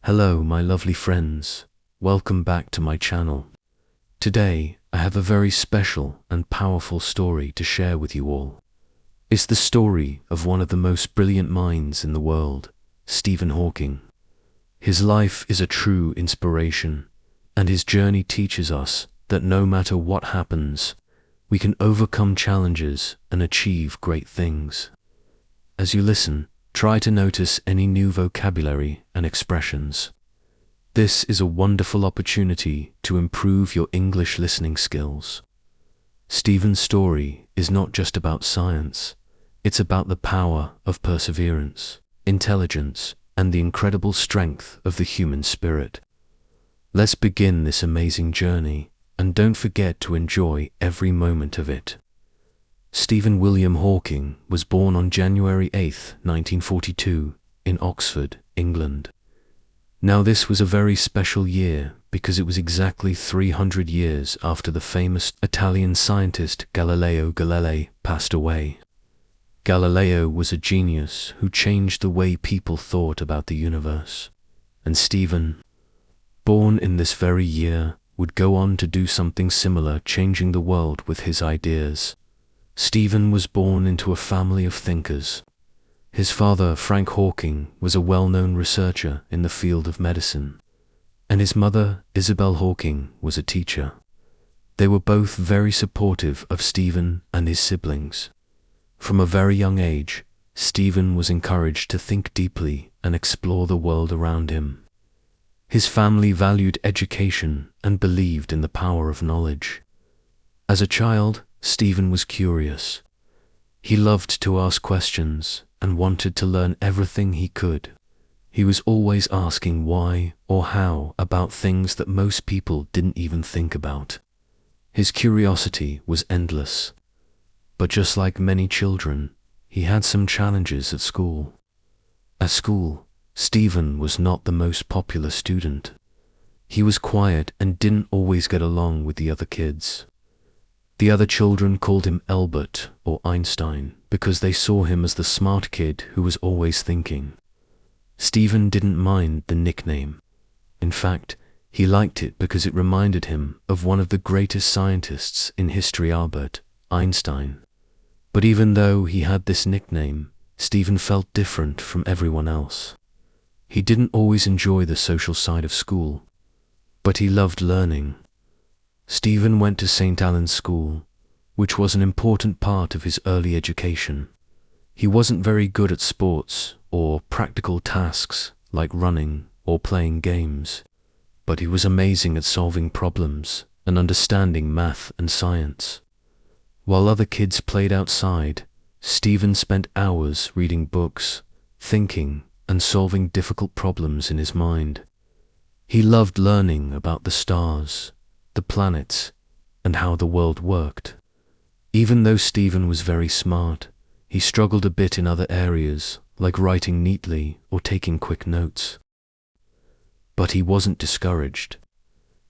Hello, my lovely friends. Welcome back to my channel. Today, I have a very special and powerful story to share with you all. It's the story of one of the most brilliant minds in the world, Stephen Hawking. His life is a true inspiration, and his journey teaches us that no matter what happens, we can overcome challenges and achieve great things. As you listen, try to notice any new vocabulary and expressions. This is a wonderful opportunity to improve your English listening skills. Stephen's story is not just about science, it's about the power of perseverance, intelligence, and the incredible strength of the human spirit. Let's begin this amazing journey, and don't forget to enjoy every moment of it. Stephen William Hawking was born on January 8, 1942, in Oxford, England. Now this was a very special year because it was exactly 300 years after the famous Italian scientist Galileo Galilei passed away. Galileo was a genius who changed the way people thought about the universe. And Stephen, born in this very year, would go on to do something similar, changing the world with his ideas. Stephen was born into a family of thinkers. His father, Frank Hawking, was a well-known researcher in the field of medicine, and his mother, Isabel Hawking, was a teacher. They were both very supportive of Stephen and his siblings. From a very young age, Stephen was encouraged to think deeply and explore the world around him. His family valued education and believed in the power of knowledge. As a child, Stephen was curious. He loved to ask questions and wanted to learn everything he could. He was always asking why or how about things that most people didn't even think about. His curiosity was endless. But just like many children, he had some challenges at school. At school, Stephen was not the most popular student. He was quiet and didn't always get along with the other kids. The other children called him Albert or Einstein because they saw him as the smart kid who was always thinking. Stephen didn't mind the nickname. In fact, he liked it because it reminded him of one of the greatest scientists in history, Albert Einstein. But even though he had this nickname, Stephen felt different from everyone else. He didn't always enjoy the social side of school, but he loved learning. Stephen went to St. Alan's School, which was an important part of his early education. He wasn't very good at sports or practical tasks like running or playing games, but he was amazing at solving problems and understanding math and science. While other kids played outside, Stephen spent hours reading books, thinking, and solving difficult problems in his mind. He loved learning about the stars, the planets, and how the world worked. Even though Stephen was very smart, he struggled a bit in other areas, like writing neatly or taking quick notes. But he wasn't discouraged.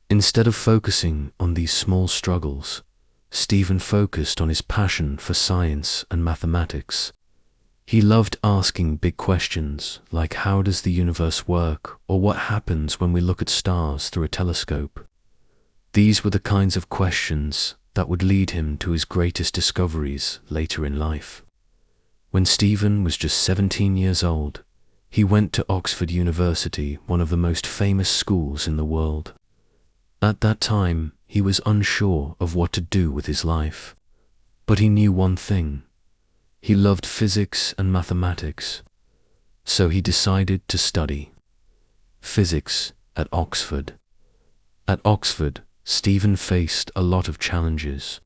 Instead of focusing on these small struggles, Stephen focused on his passion for science and mathematics. He loved asking big questions, like how does the universe work, or what happens when we look at stars through a telescope. These were the kinds of questions that would lead him to his greatest discoveries later in life. When Stephen was just 17 years old, he went to Oxford University, one of the most famous schools in the world. At that time, he was unsure of what to do with his life. But he knew one thing. He loved physics and mathematics. So he decided to study physics at Oxford. At Oxford, Stephen faced a lot of challenges.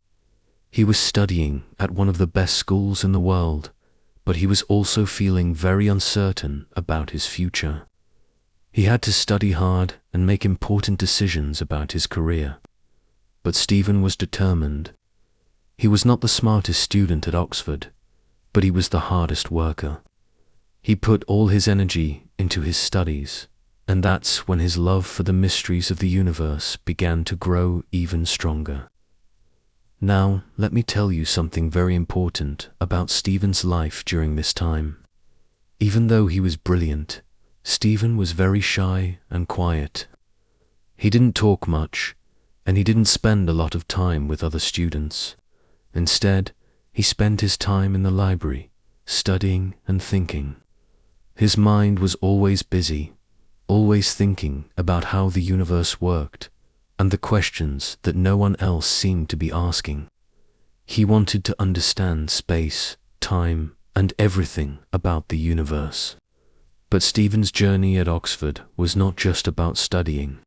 He was studying at one of the best schools in the world, but he was also feeling very uncertain about his future. He had to study hard and make important decisions about his career. But Stephen was determined. He was not the smartest student at Oxford, but he was the hardest worker. He put all his energy into his studies, and that's when his love for the mysteries of the universe began to grow even stronger. Now, let me tell you something very important about Stephen's life during this time. Even though he was brilliant, Stephen was very shy and quiet. He didn't talk much, and he didn't spend a lot of time with other students. Instead, he spent his time in the library, studying and thinking. His mind was always busy, always thinking about how the universe worked and the questions that no one else seemed to be asking. He wanted to understand space, time, and everything about the universe. But Stephen's journey at Oxford was not just about studying.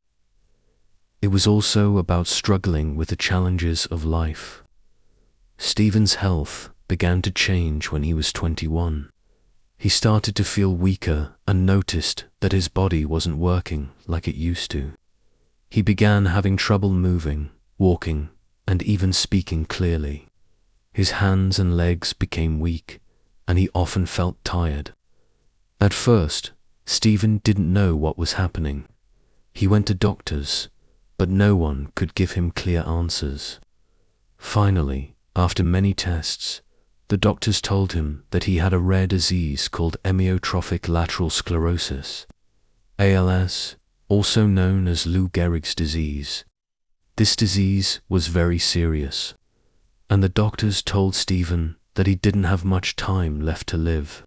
It was also about struggling with the challenges of life. Stephen's health began to change when he was 21. He started to feel weaker and noticed that his body wasn't working like it used to. He began having trouble moving, walking, and even speaking clearly. His hands and legs became weak, and he often felt tired. At first, Stephen didn't know what was happening. He went to doctors, but no one could give him clear answers. Finally, after many tests, the doctors told him that he had a rare disease called amyotrophic lateral sclerosis, ALS, also known as Lou Gehrig's disease. This disease was very serious, and the doctors told Stephen that he didn't have much time left to live.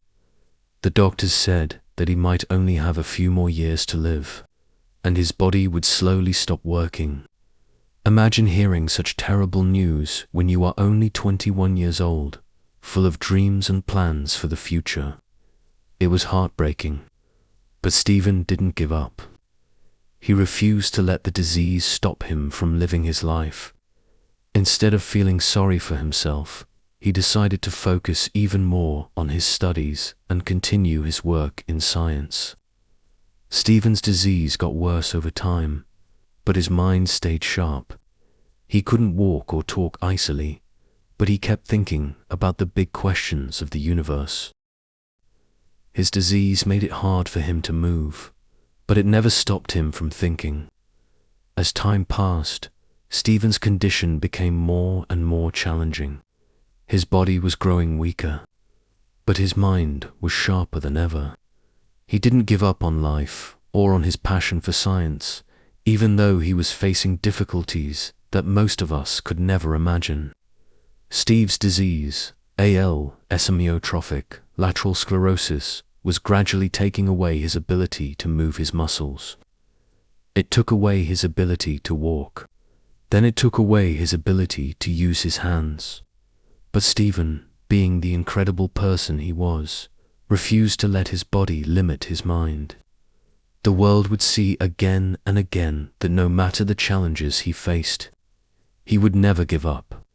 The doctors said that he might only have a few more years to live, and his body would slowly stop working. Imagine hearing such terrible news when you are only 21 years old, full of dreams and plans for the future. It was heartbreaking, but Stephen didn't give up. He refused to let the disease stop him from living his life. Instead of feeling sorry for himself, he decided to focus even more on his studies and continue his work in science. Stephen's disease got worse over time, but his mind stayed sharp. He couldn't walk or talk easily, but he kept thinking about the big questions of the universe. His disease made it hard for him to move, but it never stopped him from thinking. As time passed, Stephen's condition became more and more challenging. His body was growing weaker, but his mind was sharper than ever. He didn't give up on life or on his passion for science, even though he was facing difficulties that most of us could never imagine. Steve's disease, ALS, amyotrophic lateral sclerosis, was gradually taking away his ability to move his muscles. It took away his ability to walk. Then it took away his ability to use his hands. But Stephen, being the incredible person he was, refused to let his body limit his mind. The world would see again and again that no matter the challenges he faced, he would never give up.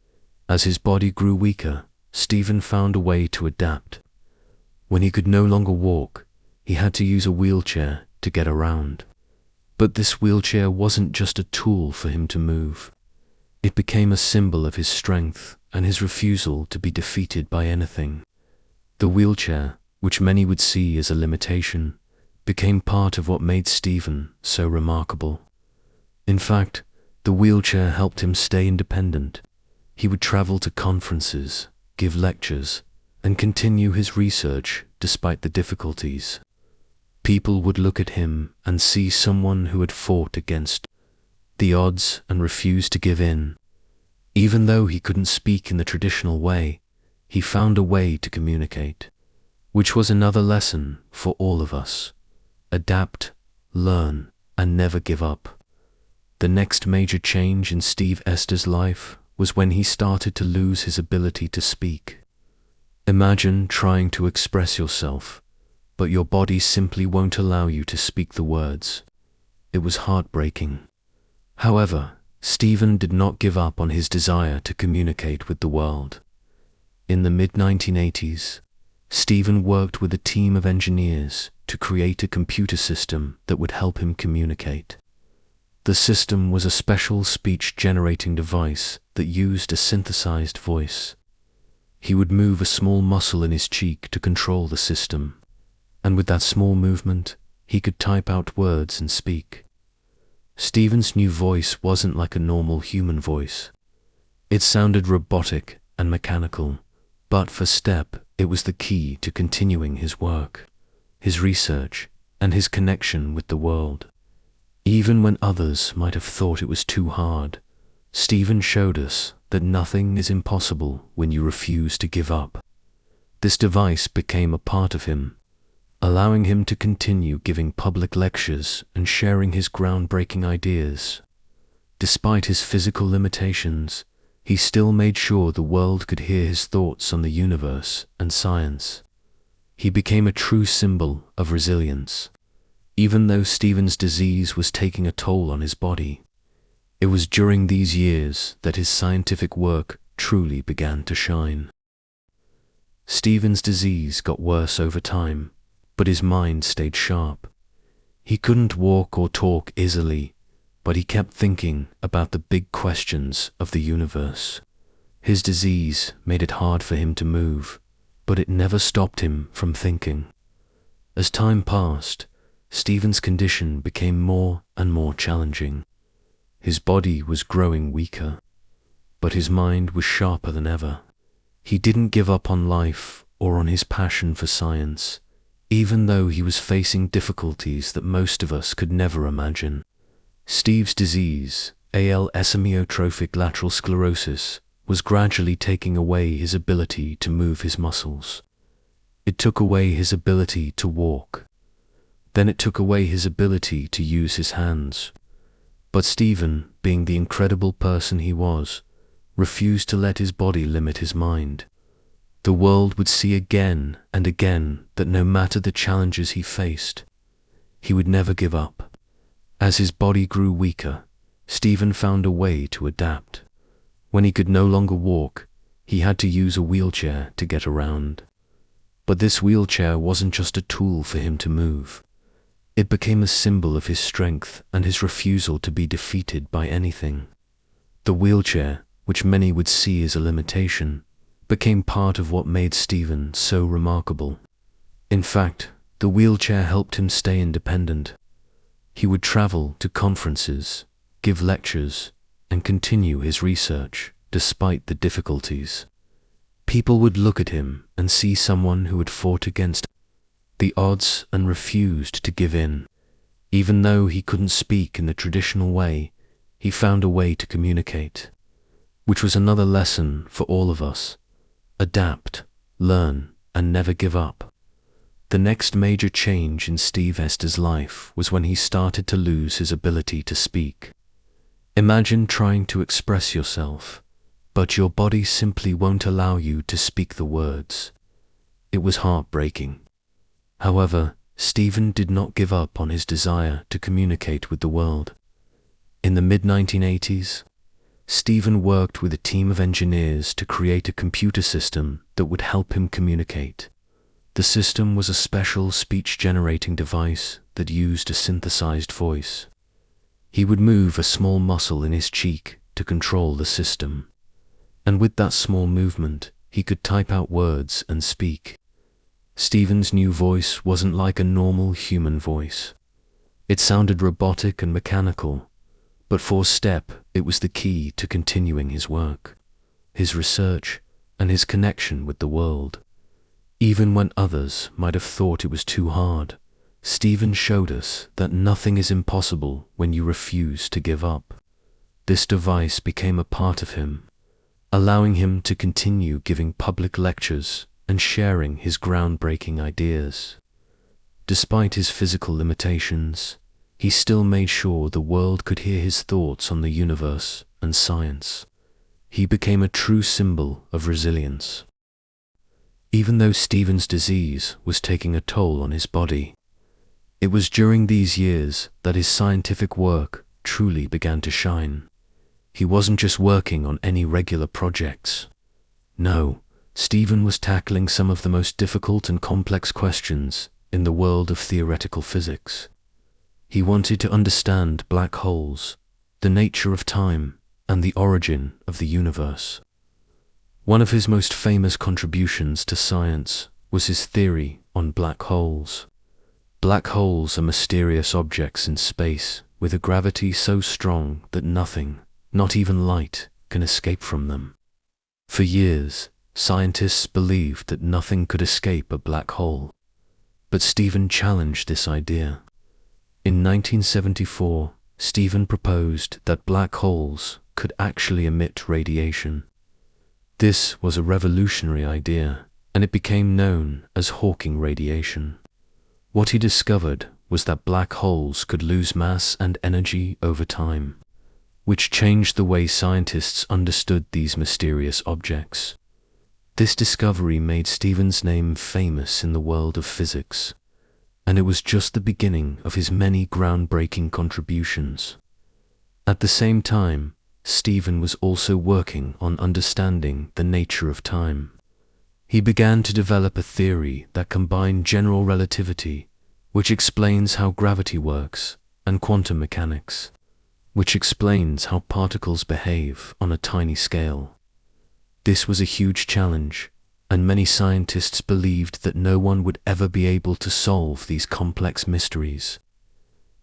As his body grew weaker, Stephen found a way to adapt. When he could no longer walk, he had to use a wheelchair to get around. But this wheelchair wasn't just a tool for him to move. It became a symbol of his strength and his refusal to be defeated by anything. The wheelchair, which many would see as a limitation, became part of what made Stephen so remarkable. In fact, the wheelchair helped him stay independent. He would travel to conferences, give lectures, and continue his research despite the difficulties. People would look at him and see someone who had fought against the odds and refused to give in. Even though he couldn't speak in the traditional way, he found a way to communicate, which was another lesson for all of us. Adapt, learn, and never give up. The next major change in Steve Esther's life was when he started to lose his ability to speak. Imagine trying to express yourself, but your body simply won't allow you to speak the words. It was heartbreaking. However, Stephen did not give up on his desire to communicate with the world. In the mid-1980s, Stephen worked with a team of engineers to create a computer system that would help him communicate. The system was a special speech-generating device that used a synthesized voice. He would move a small muscle in his cheek to control the system, and with that small movement, he could type out words and speak. Stephen's new voice wasn't like a normal human voice. It sounded robotic and mechanical, but for Step, it was the key to continuing his work, his research, and his connection with the world. Even when others might have thought it was too hard, Stephen showed us that nothing is impossible when you refuse to give up. This device became a part of him, allowing him to continue giving public lectures and sharing his groundbreaking ideas. Despite his physical limitations, he still made sure the world could hear his thoughts on the universe and science. He became a true symbol of resilience. Even though Stephen's disease was taking a toll on his body, it was during these years that his scientific work truly began to shine. Stephen's disease got worse over time, but his mind stayed sharp. He couldn't walk or talk easily, but he kept thinking about the big questions of the universe. His disease made it hard for him to move, but it never stopped him from thinking. As time passed, Stephen's condition became more and more challenging. His body was growing weaker, but his mind was sharper than ever. He didn't give up on life or on his passion for science, even though he was facing difficulties that most of us could never imagine. Steve's disease, ALS amyotrophic lateral sclerosis, was gradually taking away his ability to move his muscles. It took away his ability to walk. Then it took away his ability to use his hands. But Stephen, being the incredible person he was, refused to let his body limit his mind. The world would see again and again that no matter the challenges he faced, he would never give up. As his body grew weaker, Stephen found a way to adapt. When he could no longer walk, he had to use a wheelchair to get around. But this wheelchair wasn't just a tool for him to move. It became a symbol of his strength and his refusal to be defeated by anything. The wheelchair, which many would see as a limitation, became part of what made Stephen so remarkable. In fact, the wheelchair helped him stay independent. He would travel to conferences, give lectures, and continue his research despite the difficulties. People would look at him and see someone who had fought against the odds and refused to give in. Even though he couldn't speak in the traditional way, he found a way to communicate, which was another lesson for all of us. Adapt, learn, and never give up. The next major change in Steve Hester's life was when he started to lose his ability to speak. Imagine trying to express yourself, but your body simply won't allow you to speak the words. It was heartbreaking. However, Stephen did not give up on his desire to communicate with the world. In the mid-1980s, Stephen worked with a team of engineers to create a computer system that would help him communicate. The system was a special speech-generating device that used a synthesized voice. He would move a small muscle in his cheek to control the system, and with that small movement, he could type out words and speak. Stephen's new voice wasn't like a normal human voice. It sounded robotic and mechanical, but for Step, it was the key to continuing his work, his research, and his connection with the world. Even when others might have thought it was too hard, Stephen showed us that nothing is impossible when you refuse to give up. This device became a part of him, allowing him to continue giving public lectures and sharing his groundbreaking ideas. Despite his physical limitations, he still made sure the world could hear his thoughts on the universe and science. He became a true symbol of resilience. Even though Stephen's disease was taking a toll on his body, it was during these years that his scientific work truly began to shine. He wasn't just working on any regular projects. No, Stephen was tackling some of the most difficult and complex questions in the world of theoretical physics. He wanted to understand black holes, the nature of time, and the origin of the universe. One of his most famous contributions to science was his theory on black holes. Black holes are mysterious objects in space with a gravity so strong that nothing, not even light, can escape from them. For years, scientists believed that nothing could escape a black hole. but Stephen challenged this idea. In 1974, Stephen proposed that black holes could actually emit radiation. This was a revolutionary idea, and it became known as Hawking radiation. What he discovered was that black holes could lose mass and energy over time, which changed the way scientists understood these mysterious objects. This discovery made Stephen's name famous in the world of physics, and it was just the beginning of his many groundbreaking contributions. At the same time, Stephen was also working on understanding the nature of time. He began to develop a theory that combined general relativity, which explains how gravity works, and quantum mechanics, which explains how particles behave on a tiny scale. This was a huge challenge, and many scientists believed that no one would ever be able to solve these complex mysteries.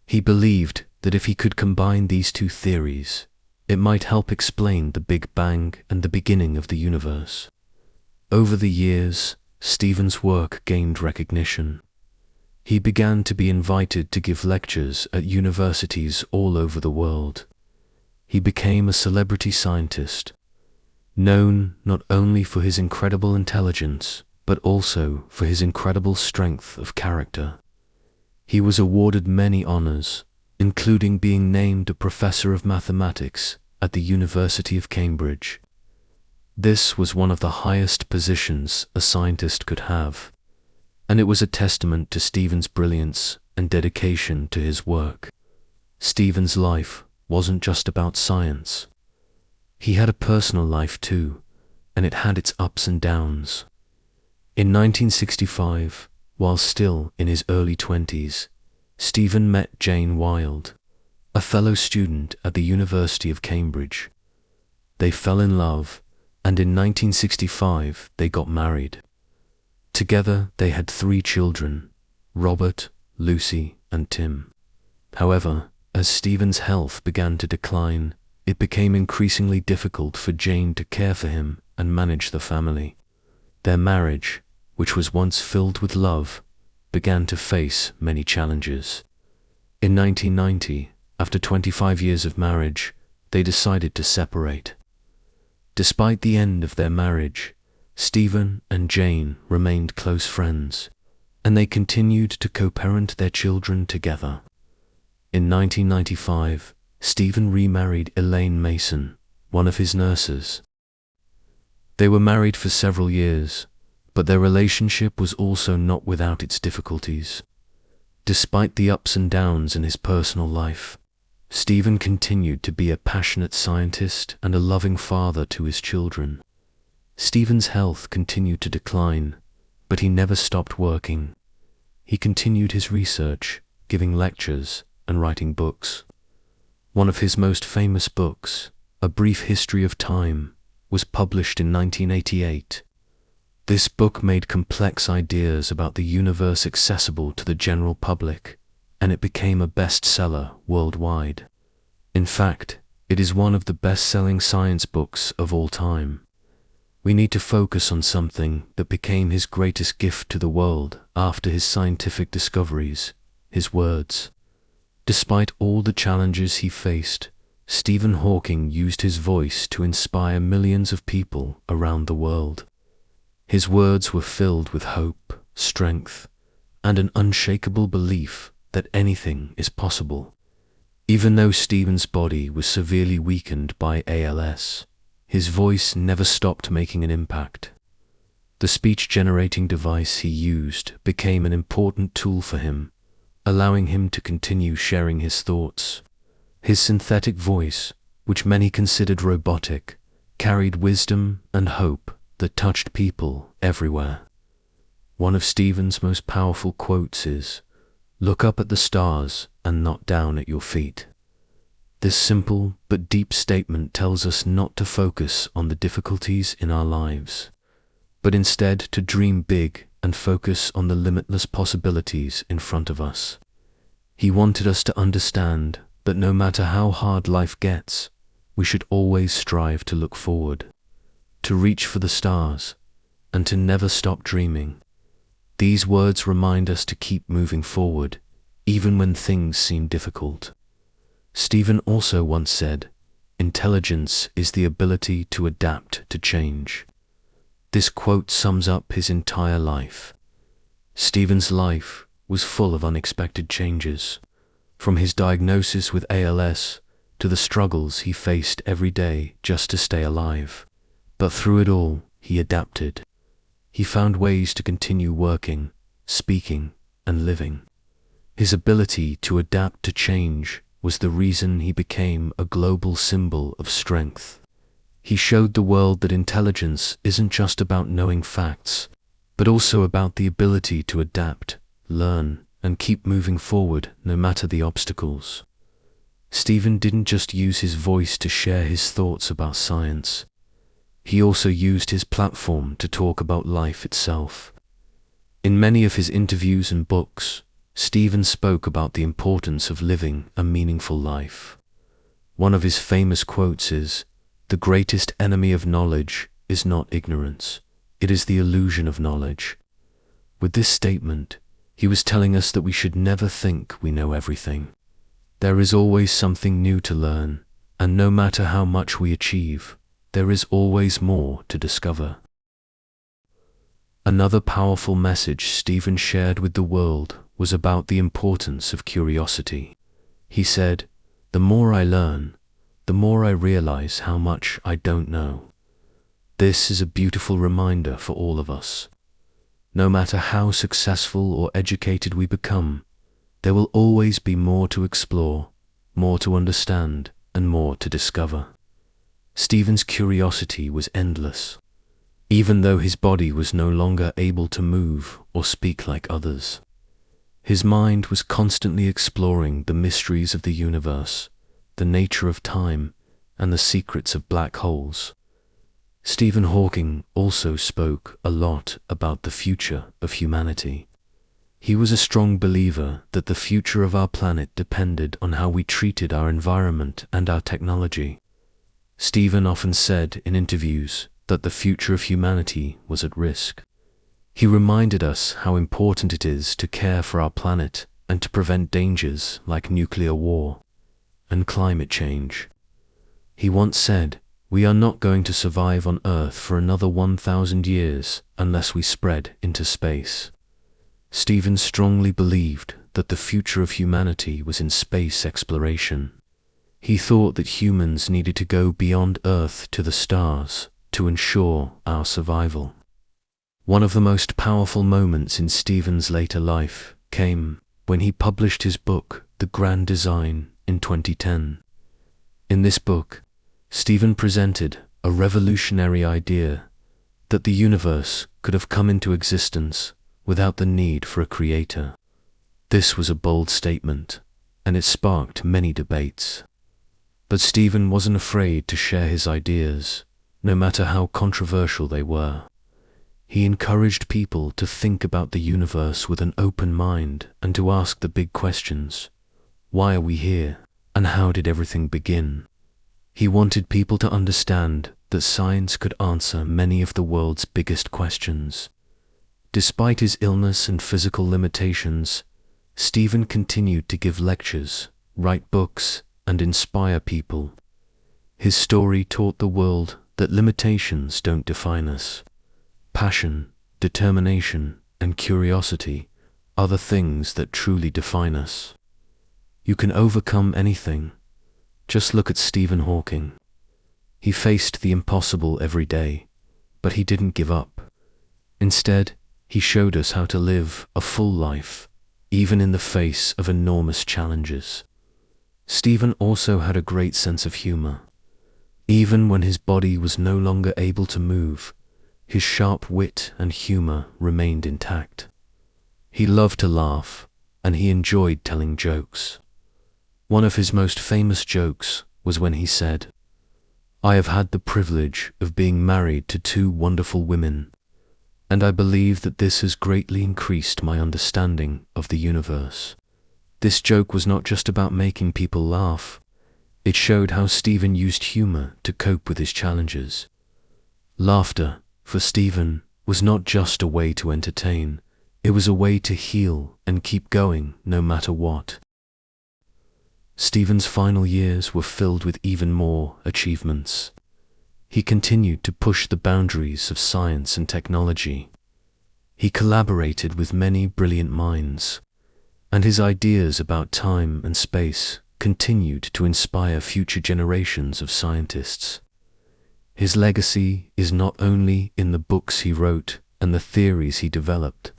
He believed that if he could combine these two theories, it might help explain the Big Bang and the beginning of the universe. Over the years, Stephen's work gained recognition. He began to be invited to give lectures at universities all over the world. He became a celebrity scientist, known not only for his incredible intelligence, but also for his incredible strength of character. He was awarded many honors, including being named a professor of mathematics at the University of Cambridge. This was one of the highest positions a scientist could have, and it was a testament to Stephen's brilliance and dedication to his work. Stephen's life wasn't just about science. He had a personal life too, and it had its ups and downs. In 1965, while still in his early 20s, Stephen met Jane Wilde, a fellow student at the University of Cambridge. They fell in love, and in 1965 they got married. Together they had 3 children, Robert, Lucy, and Tim. However, as Stephen's health began to decline, it became increasingly difficult for Jane to care for him and manage the family. Their marriage, which was once filled with love, began to face many challenges. In 1990, after 25 years of marriage, they decided to separate. Despite the end of their marriage, Stephen and Jane remained close friends, and they continued to co-parent their children together. In 1995, Stephen remarried Elaine Mason, one of his nurses. They were married for several years, but their relationship was also not without its difficulties. Despite the ups and downs in his personal life, Stephen continued to be a passionate scientist and a loving father to his children. Stephen's health continued to decline, but he never stopped working. He continued his research, giving lectures, and writing books. One of his most famous books, A Brief History of Time, was published in 1988. This book made complex ideas about the universe accessible to the general public, and it became a bestseller worldwide. In fact, it is one of the best-selling science books of all time. We need to focus on something that became his greatest gift to the world after his scientific discoveries, his words. Despite all the challenges he faced, Stephen Hawking used his voice to inspire millions of people around the world. His words were filled with hope, strength, and an unshakable belief that anything is possible. Even though Stephen's body was severely weakened by ALS, his voice never stopped making an impact. The speech-generating device he used became an important tool for him, allowing him to continue sharing his thoughts. His synthetic voice, which many considered robotic, carried wisdom and hope that touched people everywhere. One of Stephen's most powerful quotes is, "Look up at the stars and not down at your feet." This simple but deep statement tells us not to focus on the difficulties in our lives, but instead to dream big and focus on the limitless possibilities in front of us. He wanted us to understand that no matter how hard life gets, we should always strive to look forward, to reach for the stars, and to never stop dreaming. These words remind us to keep moving forward, even when things seem difficult. Stephen also once said, "Intelligence is the ability to adapt to change." This quote sums up his entire life. Stephen's life was full of unexpected changes, from his diagnosis with ALS to the struggles he faced every day just to stay alive. But through it all, he adapted. He found ways to continue working, speaking, and living. His ability to adapt to change was the reason he became a global symbol of strength. He showed the world that intelligence isn't just about knowing facts, but also about the ability to adapt, learn, and keep moving forward no matter the obstacles. Stephen didn't just use his voice to share his thoughts about science. He also used his platform to talk about life itself. In many of his interviews and books, Stephen spoke about the importance of living a meaningful life. One of his famous quotes is, "The greatest enemy of knowledge is not ignorance, it is the illusion of knowledge." With this statement, he was telling us that we should never think we know everything. There is always something new to learn, and no matter how much we achieve, there is always more to discover. Another powerful message Stephen shared with the world was about the importance of curiosity. He said, "The more I learn, the more I realize how much I don't know." This is a beautiful reminder for all of us. No matter how successful or educated we become, there will always be more to explore, more to understand, and more to discover. Stephen's curiosity was endless, even though his body was no longer able to move or speak like others. His mind was constantly exploring the mysteries of the universe, the nature of time, and the secrets of black holes. Stephen Hawking also spoke a lot about the future of humanity. He was a strong believer that the future of our planet depended on how we treated our environment and our technology. Stephen often said in interviews that the future of humanity was at risk. He reminded us how important it is to care for our planet and to prevent dangers like nuclear war and climate change. He once said, "We are not going to survive on Earth for another 1,000 years unless we spread into space." Stephen strongly believed that the future of humanity was in space exploration. He thought that humans needed to go beyond Earth to the stars to ensure our survival. One of the most powerful moments in Stephen's later life came when he published his book, The Grand Design, in 2010. In this book, Stephen presented a revolutionary idea that the universe could have come into existence without the need for a creator. This was a bold statement, and it sparked many debates. But Stephen wasn't afraid to share his ideas, no matter how controversial they were. He encouraged people to think about the universe with an open mind and to ask the big questions. Why are we here? And how did everything begin? He wanted people to understand that science could answer many of the world's biggest questions. Despite his illness and physical limitations, Stephen continued to give lectures, write books, and inspire people. His story taught the world that limitations don't define us. Passion, determination, and curiosity are the things that truly define us. You can overcome anything. Just look at Stephen Hawking. He faced the impossible every day, but he didn't give up. Instead, he showed us how to live a full life, even in the face of enormous challenges. Stephen also had a great sense of humor. Even when his body was no longer able to move, his sharp wit and humor remained intact. He loved to laugh, and he enjoyed telling jokes. One of his most famous jokes was when he said, "I have had the privilege of being married to 2 wonderful women, and I believe that this has greatly increased my understanding of the universe." This joke was not just about making people laugh. It showed how Stephen used humor to cope with his challenges. Laughter, for Stephen, was not just a way to entertain. It was a way to heal and keep going no matter what. Stephen's final years were filled with even more achievements. He continued to push the boundaries of science and technology. He collaborated with many brilliant minds, and his ideas about time and space continued to inspire future generations of scientists. His legacy is not only in the books he wrote and the theories he developed,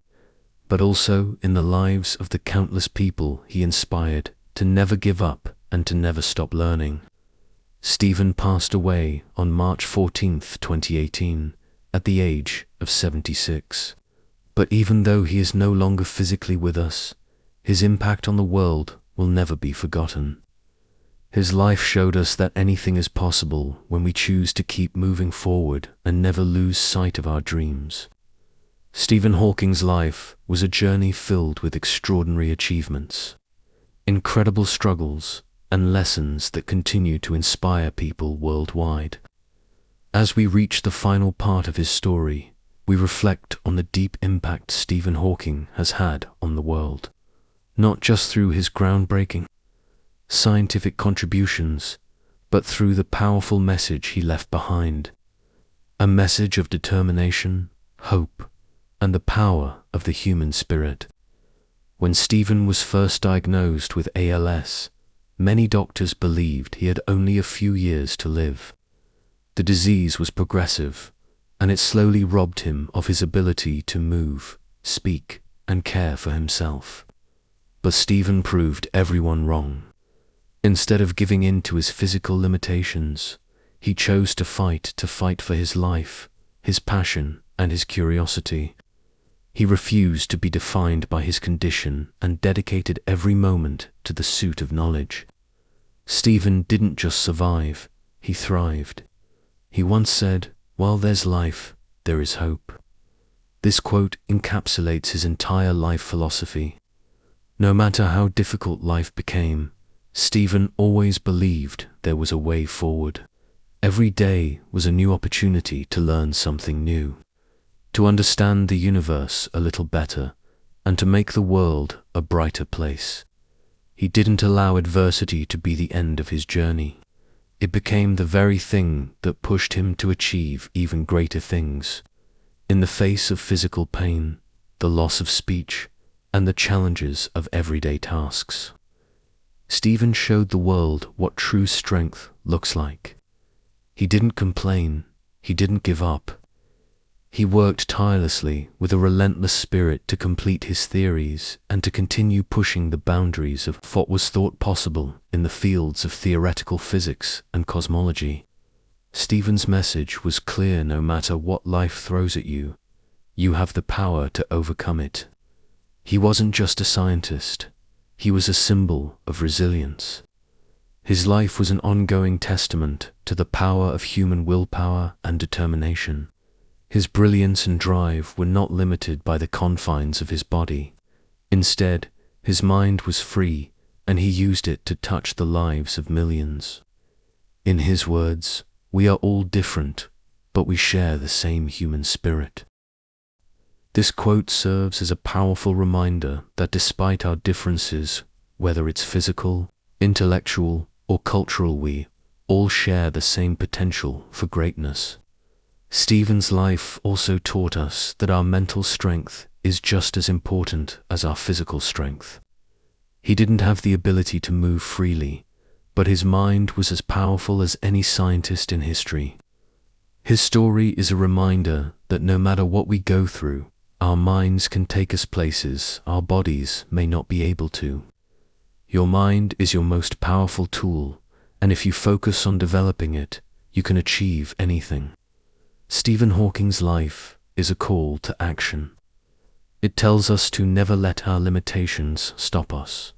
but also in the lives of the countless people he inspired to never give up and to never stop learning. Stephen passed away on March 14, 2018, at the age of 76. But even though he is no longer physically with us, his impact on the world will never be forgotten. His life showed us that anything is possible when we choose to keep moving forward and never lose sight of our dreams. Stephen Hawking's life was a journey filled with extraordinary achievements, incredible struggles, and lessons that continue to inspire people worldwide. As we reach the final part of his story, we reflect on the deep impact Stephen Hawking has had on the world, not just through his groundbreaking scientific contributions, but through the powerful message he left behind, a message of determination, hope, and the power of the human spirit. When Stephen was first diagnosed with ALS, many doctors believed he had only a few years to live. The disease was progressive, and it slowly robbed him of his ability to move, speak, and care for himself. But Stephen proved everyone wrong. Instead of giving in to his physical limitations, he chose to fight for his life, his passion, and his curiosity. He refused to be defined by his condition and dedicated every moment to the pursuit of knowledge. Stephen didn't just survive, he thrived. He once said, "While there's life, there is hope." This quote encapsulates his entire life philosophy. No matter how difficult life became, Stephen always believed there was a way forward. Every day was a new opportunity to learn something new, to understand the universe a little better, and to make the world a brighter place. He didn't allow adversity to be the end of his journey. It became the very thing that pushed him to achieve even greater things. In the face of physical pain, the loss of speech, and the challenges of everyday tasks, Stephen showed the world what true strength looks like. He didn't complain, he didn't give up. He worked tirelessly with a relentless spirit to complete his theories and to continue pushing the boundaries of what was thought possible in the fields of theoretical physics and cosmology. Stephen's message was clear: no matter what life throws at you, you have the power to overcome it. He wasn't just a scientist, he was a symbol of resilience. His life was an ongoing testament to the power of human willpower and determination. His brilliance and drive were not limited by the confines of his body. Instead, his mind was free, and he used it to touch the lives of millions. In his words, "We are all different, but we share the same human spirit." This quote serves as a powerful reminder that despite our differences, whether it's physical, intellectual, or cultural, we all share the same potential for greatness. Stephen's life also taught us that our mental strength is just as important as our physical strength. He didn't have the ability to move freely, but his mind was as powerful as any scientist in history. His story is a reminder that no matter what we go through, our minds can take us places our bodies may not be able to. Your mind is your most powerful tool, and if you focus on developing it, you can achieve anything. Stephen Hawking's life is a call to action. It tells us to never let our limitations stop us.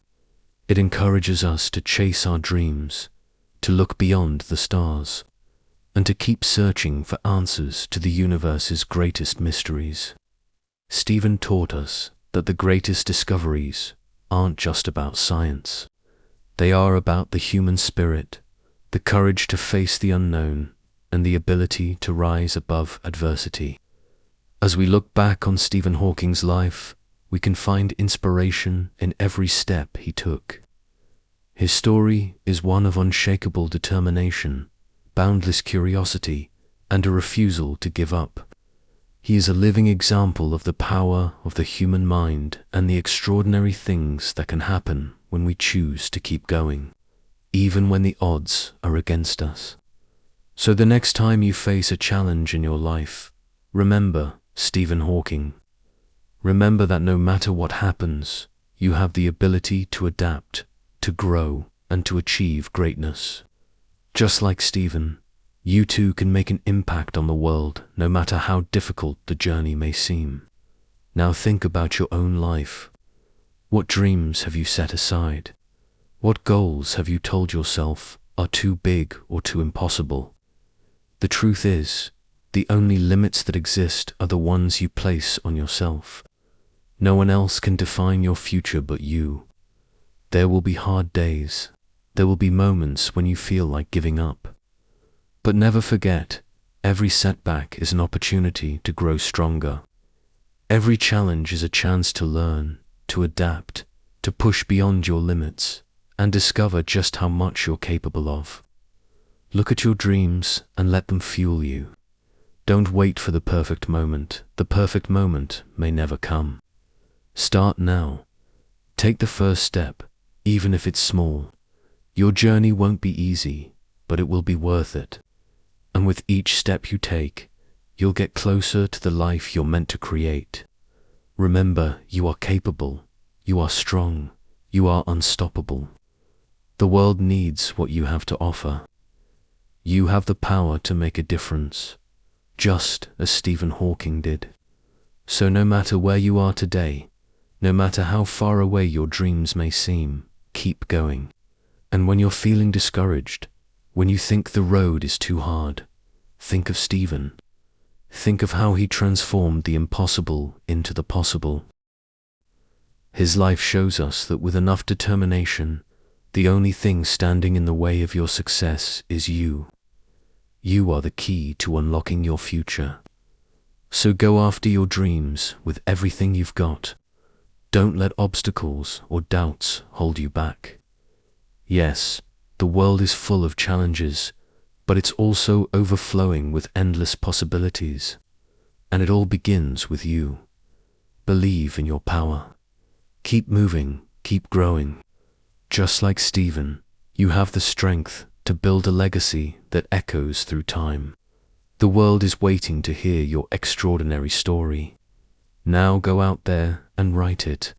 It encourages us to chase our dreams, to look beyond the stars, and to keep searching for answers to the universe's greatest mysteries. Stephen taught us that the greatest discoveries aren't just about science. They are about the human spirit, the courage to face the unknown, and the ability to rise above adversity. As we look back on Stephen Hawking's life, we can find inspiration in every step he took. His story is one of unshakable determination, boundless curiosity, and a refusal to give up. He is a living example of the power of the human mind and the extraordinary things that can happen when we choose to keep going, even when the odds are against us. So the next time you face a challenge in your life, remember Stephen Hawking. Remember that no matter what happens, you have the ability to adapt, to grow, and to achieve greatness. Just like Stephen, you too can make an impact on the world, no matter how difficult the journey may seem. Now think about your own life. What dreams have you set aside? What goals have you told yourself are too big or too impossible? The truth is, the only limits that exist are the ones you place on yourself. No one else can define your future but you. There will be hard days. There will be moments when you feel like giving up. But never forget, every setback is an opportunity to grow stronger. Every challenge is a chance to learn, to adapt, to push beyond your limits, and discover just how much you're capable of. Look at your dreams and let them fuel you. Don't wait for the perfect moment. The perfect moment may never come. Start now. Take the first step, even if it's small. Your journey won't be easy, but it will be worth it. And with each step you take, you'll get closer to the life you're meant to create. Remember, you are capable, you are strong, you are unstoppable. The world needs what you have to offer. You have the power to make a difference, just as Stephen Hawking did. So no matter where you are today, no matter how far away your dreams may seem, keep going. And when you're feeling discouraged, when you think the road is too hard, think of Stephen. Think of how he transformed the impossible into the possible. His life shows us that with enough determination, the only thing standing in the way of your success is you. You are the key to unlocking your future. So go after your dreams with everything you've got. Don't let obstacles or doubts hold you back. Yes, the world is full of challenges, but it's also overflowing with endless possibilities. And it all begins with you. Believe in your power. Keep moving, keep growing. Just like Stephen, you have the strength to build a legacy that echoes through time. The world is waiting to hear your extraordinary story. Now go out there and write it.